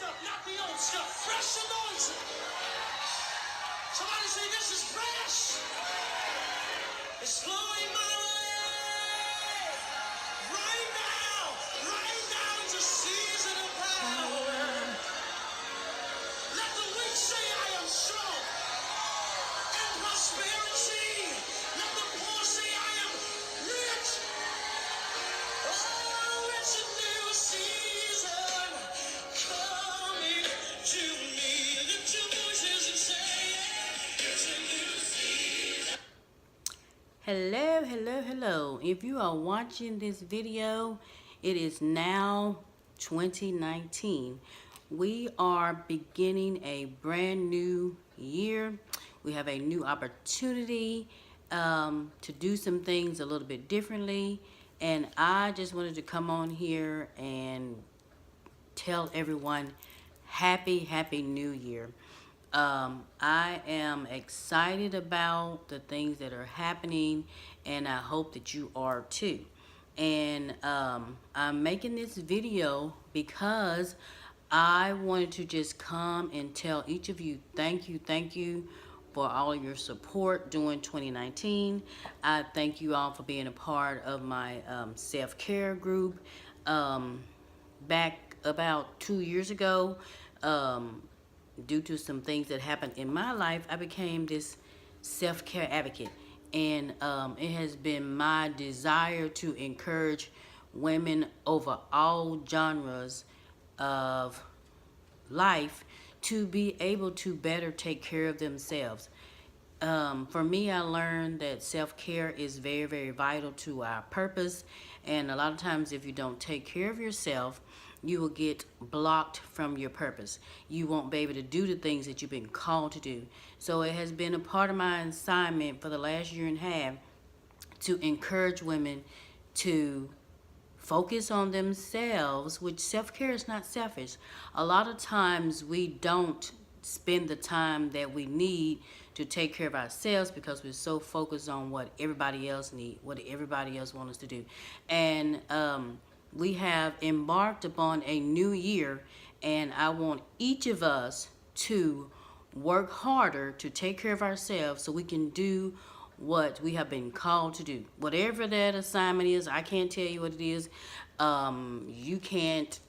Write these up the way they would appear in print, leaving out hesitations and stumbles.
stuff, not the old stuff. Fresh anointing. Somebody say this is fresh. It's flowing my way. Right now. Right now is a season of power. Let the weak say I am strong. And prosperity. Let the poor say I am rich. Oh, it's a new season coming to me. Lift your voices and say it. It's a new season. Hello, hello, hello. If you are watching this video, it is now 2019. We are beginning a brand new year. We have a new opportunity to do some things a little bit differently. And I just wanted to come on here and tell everyone happy new year. I am excited about the things that are happening, and I hope that you are too. And I'm making this video because I wanted to just come and tell each of you thank you for all your support during 2019. I thank you all for being a part of my self-care group. Back about 2 years ago, due to some things that happened in my life, I became this self-care advocate. And it has been my desire to encourage women over all genres of life to be able to better take care of themselves. For me, I learned that self-care is very vital to our purpose. And a lot of times if you don't take care of yourself, you will get blocked from your purpose. You won't be able to do the things that you've been called to do. So it has been a part of my assignment for the last year and a half to encourage women to focus on themselves, which self-care is not selfish. A lot of times we don't spend the time that we need to take care of ourselves because we're so focused on what everybody else needs, what everybody else wants us to do. And we have embarked upon a new year, and I want each of us to work harder to take care of ourselves so we can do what we have been called to do. Whatever that assignment is, I can't tell you what it is. You can't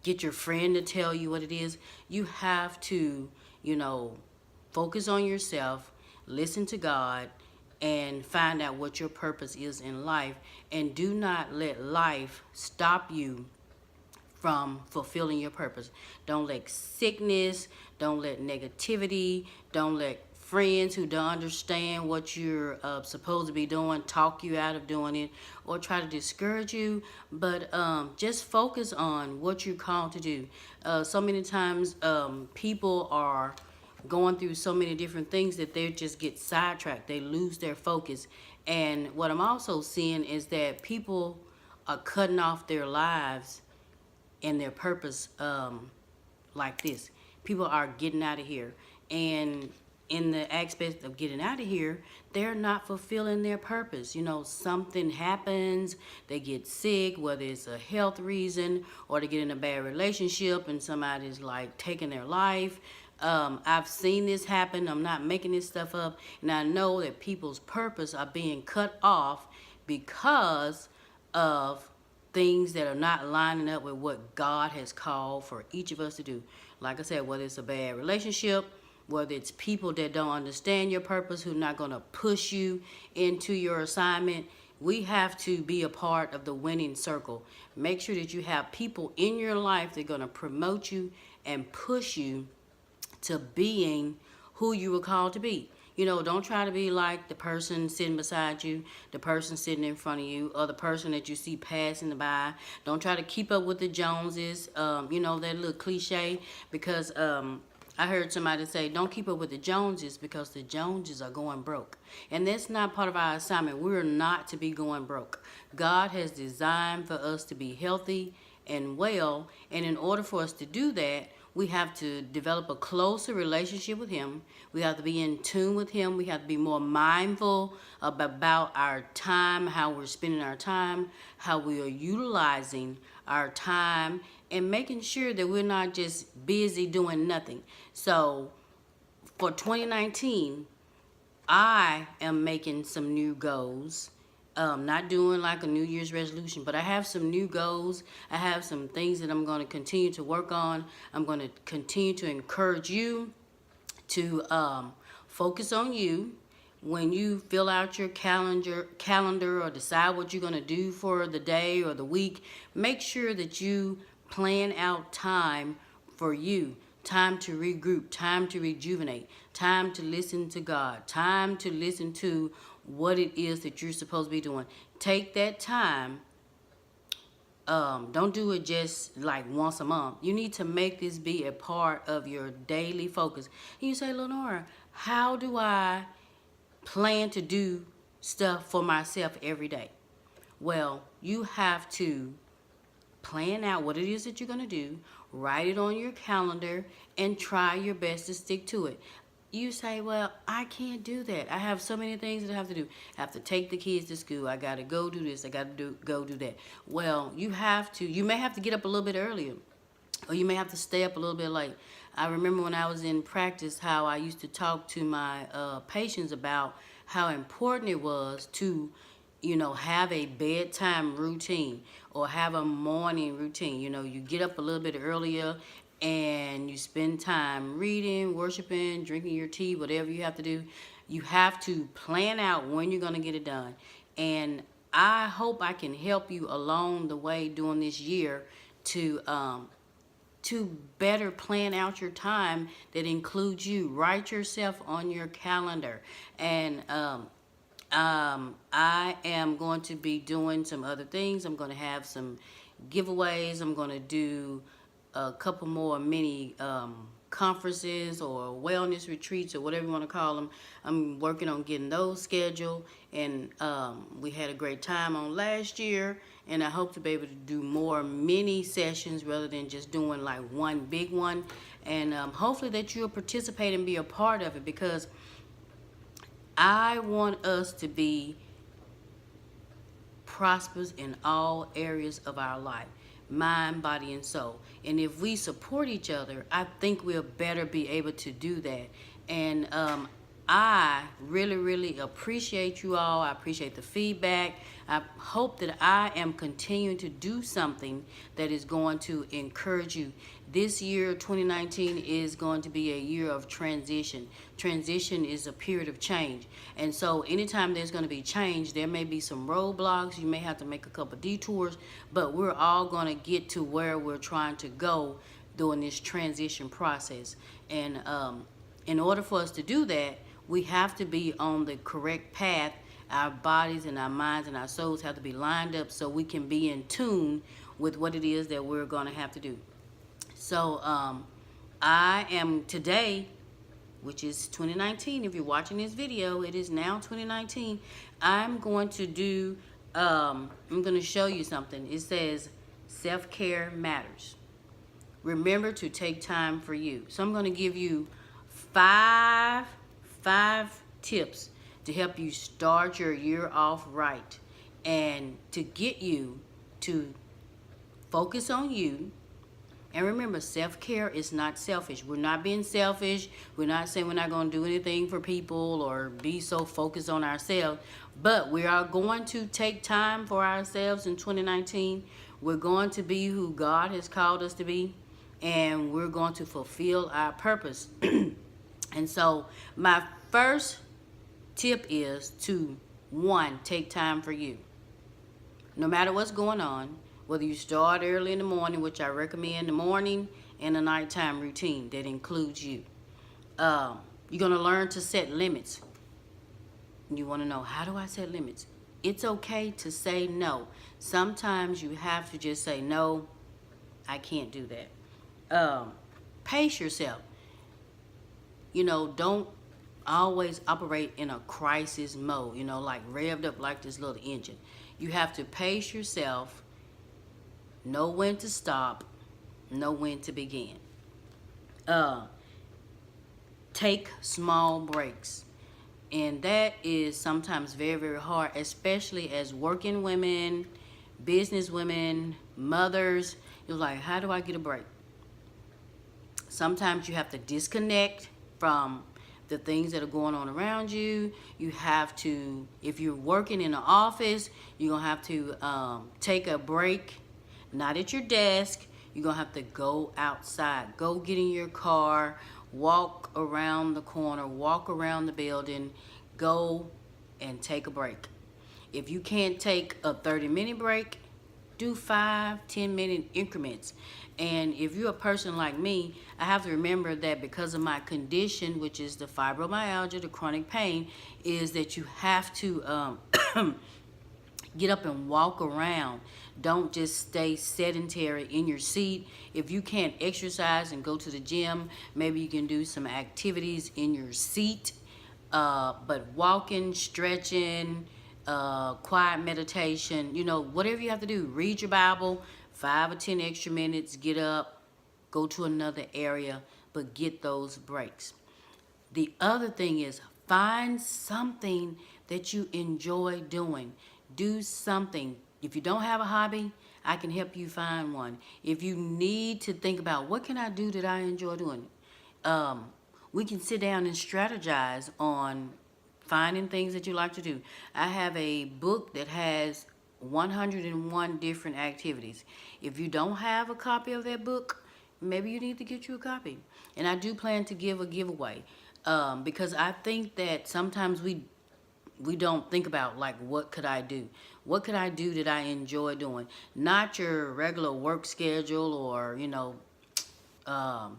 get your friend to tell you what it is. You have to, focus on yourself, listen to God, and find out what your purpose is in life. And do not let life stop you from fulfilling your purpose. Don't let sickness, don't let negativity, don't let friends who don't understand what you're supposed to be doing talk you out of doing it or try to discourage you. But just focus on what you're called to do. So many times people are going through so many different things that they just get sidetracked. They lose their focus. And what I'm also seeing is that people are cutting off their lives and their purpose like this. People are getting out of here. And in the aspect of getting out of here, they're not fulfilling their purpose. Something happens, they get sick, whether it's a health reason or they get in a bad relationship and somebody's like taking their life. I've seen this happen. I'm not making this stuff up. And I know that people's purpose are being cut off because of things that are not lining up with what God has called for each of us to do. Like I said, whether it's a bad relationship, whether it's people that don't understand your purpose, who are not going to push you into your assignment, we have to be a part of the winning circle. Make sure that you have people in your life that are going to promote you and push you to being who you were called to be. Don't try to be like the person sitting beside you, the person sitting in front of you, or the person that you see passing by. Don't try to keep up with the Joneses, that little cliche, because I heard somebody say, don't keep up with the Joneses because the Joneses are going broke. And that's not part of our assignment. We're not to be going broke. God has designed for us to be healthy and well, and in order for us to do that, We have to develop a closer relationship with Him. We have to be in tune with Him. We have to be more mindful about our time, how we're spending our time, how we are utilizing our time, and making sure that we're not just busy doing nothing. So for 2019, I am making some new goals. Not doing like a New Year's resolution, but I have some new goals. I have some things that I'm going to continue to work on. I'm going to continue to encourage you to focus on you. When you fill out your calendar or decide what you're going to do for the day or the week, make sure that you plan out time for you. Time to regroup, time to rejuvenate, time to listen to God, time to listen to what it is that you're supposed to be doing. Take that time. Don't do it just like once a month. You need to make this be a part of your daily focus. And you say, Lenora, how do I plan to do stuff for myself every day? Well, you have to plan out what it is that you're going to do, write it on your calendar, and try your best to stick to it. You say, well, I can't do that. I have so many things that I have to do. I have to take the kids to school. I got to go do this. I got to go do that. Well, you may have to get up a little bit earlier, or you may have to stay up a little bit late. I remember when I was in practice how I used to talk to my patients about how important it was to have a bedtime routine or have a morning routine. You get up a little bit earlier and you spend time reading, worshiping, drinking your tea, whatever you have to do. You have to plan out when you're going to get it done. And I hope I can help you along the way during this year to better plan out your time that includes you. Write yourself on your calendar. And I am going to be doing some other things. I'm going to have some giveaways. I'm going to do a couple more mini conferences or wellness retreats or whatever you want to call them. I'm working on getting those scheduled. And we had a great time on last year. And I hope to be able to do more mini sessions rather than just doing like one big one. And hopefully that you'll participate and be a part of it, because I want us to be prosperous in all areas of our life, mind, body, and soul. And if we support each other, I think we'll better be able to do that. And I really, really appreciate you all. I appreciate the feedback. I hope that I am continuing to do something that is going to encourage you. This year, 2019, is going to be a year of transition. Transition is a period of change. And so anytime there's going to be change, there may be some roadblocks. You may have to make a couple detours, but we're all going to get to where we're trying to go during this transition process. And in order for us to do that, we have to be on the correct path. Our bodies and our minds and our souls have to be lined up so we can be in tune with what it is that we're going to have to do. So I am today, which is 2019. If you're watching this video, it is now 2019. I'm going to do, I'm going to show you something. It says self-care matters. Remember to take time for you. So I'm going to give you five tips to help you start your year off right and to get you to focus on you. And remember, self-care is not selfish. We're not being selfish. We're not saying we're not going to do anything for people or be so focused on ourselves. But we are going to take time for ourselves in 2019. We're going to be who God has called us to be. And we're going to fulfill our purpose. And so my first tip is to, one, take time for you. No matter what's going on, whether you start early in the morning, which I recommend the morning, and a nighttime routine that includes you. You're going to learn to set limits. You want to know, how do I set limits? It's okay to say no. Sometimes you have to just say, no, I can't do that. Pace yourself. Don't always operate in a crisis mode, like revved up like this little engine. You have to pace yourself, know when to stop, know when to begin. Uh, Take small breaks. And that is sometimes very, very hard, especially as working women, business women, mothers. You're like, how do I get a break? Sometimes you have to disconnect from the things that are going on around you. You have to, if you're working in an office, you're going to have to take a break, not at your desk. You're going to have to go outside. Go get in your car, walk around the corner, walk around the building, go and take a break. If you can't take a 30-minute break, do 5-10 minute increments. And if you're a person like me, I have to remember that because of my condition, which is the fibromyalgia, the chronic pain, is that you have to get up and walk around. Don't just stay sedentary in your seat. If you can't exercise and go to the gym, maybe you can do some activities in your seat. But walking, stretching, quiet meditation, whatever you have to do. Read your Bible, 5 or 10 extra minutes, get up, go to another area, but get those breaks. The other thing is find something that you enjoy doing. Do something. If you don't have a hobby, I can help you find one. If you need to think about what can I do that I enjoy doing, we can sit down and strategize on finding things that you like to do. I have a book that has 101 different activities. If you don't have a copy of that book, maybe you need to get you a copy. And I do plan to give a giveaway because I think that sometimes we don't think about, like, what could I do? What could I do that I enjoy doing? Not your regular work schedule or,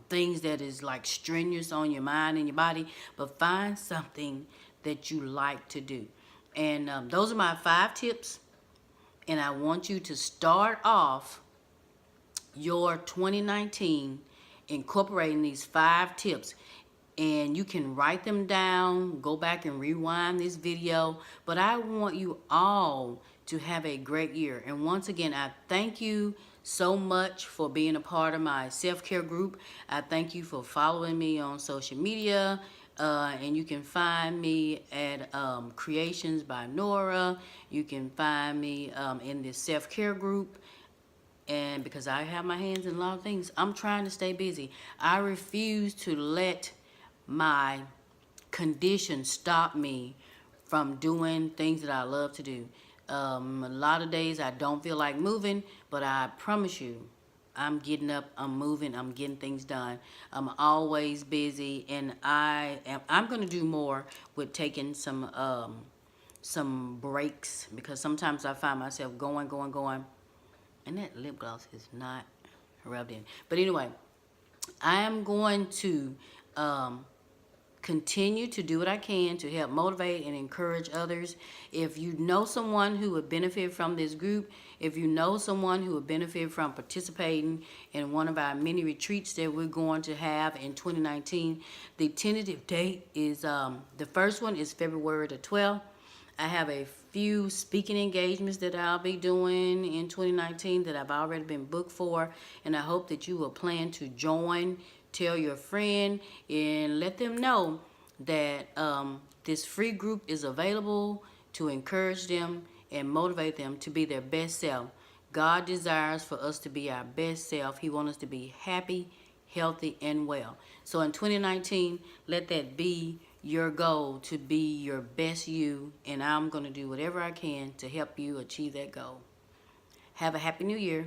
things that is like strenuous on your mind and your body, but find something that you like to do. And those are my 5 tips. And I want you to start off your 2019 incorporating these 5 tips. And you can write them down, go back and rewind this video. But I want you all to have a great year. And once again, I thank you so much for being a part of my self-care group. I thank you for following me on social media. And you can find me at Creations by Nora. You can find me in this self-care group. And because I have my hands in a lot of things, I'm trying to stay busy. I refuse to let my condition stop me from doing things that I love to do. A lot of days I don't feel like moving, but I promise you, I'm getting up, I'm moving, I'm getting things done. I'm always busy, and I'm going to do more with taking some breaks, because sometimes I find myself going, and that lip gloss is not rubbed in. But anyway, I am going to continue to do what I can to help motivate and encourage others. If you know someone who would benefit from this group, if you know someone who would benefit from participating in one of our mini retreats that we're going to have in 2019, the tentative date is, the first one is February the 12th. I have a few speaking engagements that I'll be doing in 2019 that I've already been booked for, and I hope that you will plan to join. Tell your friend and let them know that this free group is available to encourage them and motivate them to be their best self. God desires for us to be our best self. He wants us to be happy, healthy, and well. So in 2019, let that be your goal, to be your best you, and I'm going to do whatever I can to help you achieve that goal. Have a happy new year.